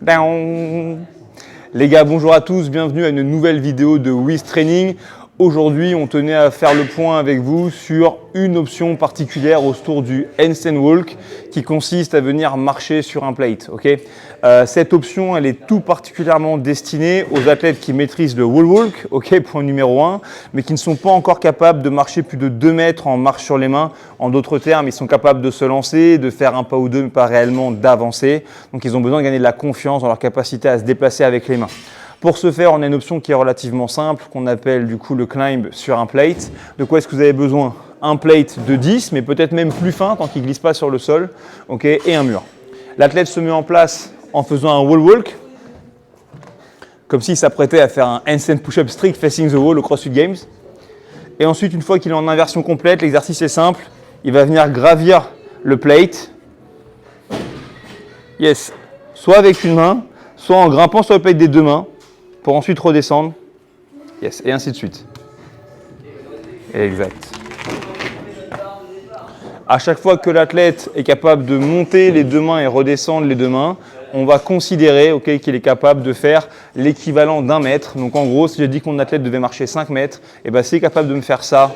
Les gars, bonjour à tous, bienvenue à une nouvelle vidéo de Wiz Training. Aujourd'hui, on tenait à faire le point avec vous sur une option particulière autour du handstand walk qui consiste à venir marcher sur un plate. Cette option, elle est tout particulièrement destinée aux athlètes qui maîtrisent le wall walk, point numéro 1, mais qui ne sont pas encore capables de marcher plus de 2 mètres en marche sur les mains. En d'autres termes, ils sont capables de se lancer, de faire un pas ou deux, mais pas réellement d'avancer. Donc, ils ont besoin de gagner de la confiance dans leur capacité à se déplacer avec les mains. Pour ce faire, on a une option qui est relativement simple, qu'on appelle du coup le climb sur un plate. De quoi est-ce que vous avez besoin? Un plate de 10, mais peut-être même plus fin tant qu'il ne glisse pas sur le sol, et un mur. L'athlète se met en place en faisant un wall walk, comme s'il s'apprêtait à faire un handstand push-up strict facing the wall au CrossFit Games. Et ensuite, une fois qu'il est en inversion complète, l'exercice est simple, il va venir gravir le plate, soit avec une main, soit en grimpant sur le plate des deux mains, pour ensuite redescendre, et ainsi de suite. Exact. À chaque fois que l'athlète est capable de monter les deux mains et redescendre les deux mains, on va considérer qu'il est capable de faire l'équivalent d'1 mètre. Donc en gros, si j'ai dit que mon athlète devait marcher 5 mètres, s'il est capable de me faire ça,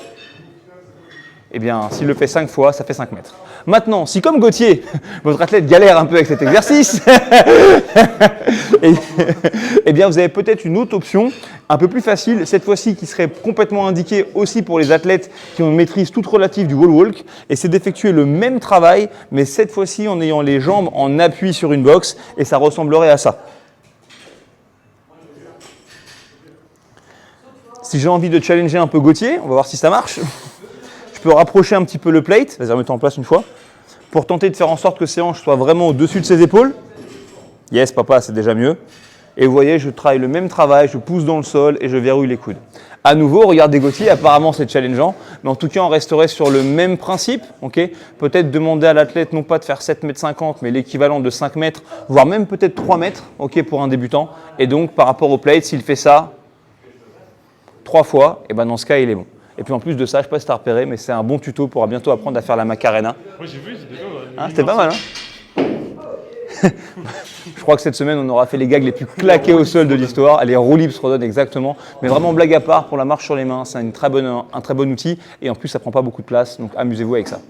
s'il le fait 5 fois, ça fait 5 mètres. Maintenant, si comme Gauthier, votre athlète galère un peu avec cet exercice, vous avez peut-être une autre option un peu plus facile, cette fois-ci qui serait complètement indiquée aussi pour les athlètes qui ont une maîtrise toute relative du wall walk, et c'est d'effectuer le même travail, mais cette fois-ci en ayant les jambes en appui sur une box, et ça ressemblerait à ça. Si j'ai envie de challenger un peu Gauthier, on va voir si ça marche. Je peux rapprocher un petit peu le plate, vas-y remets-toi en place une fois, pour tenter de faire en sorte que ses hanches soient vraiment au-dessus de ses épaules. Yes, papa, c'est déjà mieux. Et vous voyez, je travaille le même travail, je pousse dans le sol et je verrouille les coudes. À nouveau, regardez Gauthier, apparemment c'est challengeant, mais en tout cas, on resterait sur le même principe. Peut-être demander à l'athlète non pas de faire 7,50 m, mais l'équivalent de 5 mètres, voire même peut-être 3 mètres pour un débutant. Et donc, par rapport au plate, s'il fait ça 3 fois, dans ce cas, il est bon. Et puis en plus de ça, je ne sais pas si tu as repéré, mais c'est un bon tuto pour bientôt apprendre à faire la Macarena. Oui, j'ai vu, c'était pas mal, Je crois que cette semaine, on aura fait les gags les plus claqués au sol de l'histoire. Les roue lips redonnent exactement. Mais vraiment, blague à part, pour la marche sur les mains, c'est un très bon outil. Et en plus, ça ne prend pas beaucoup de place. Donc amusez-vous avec ça.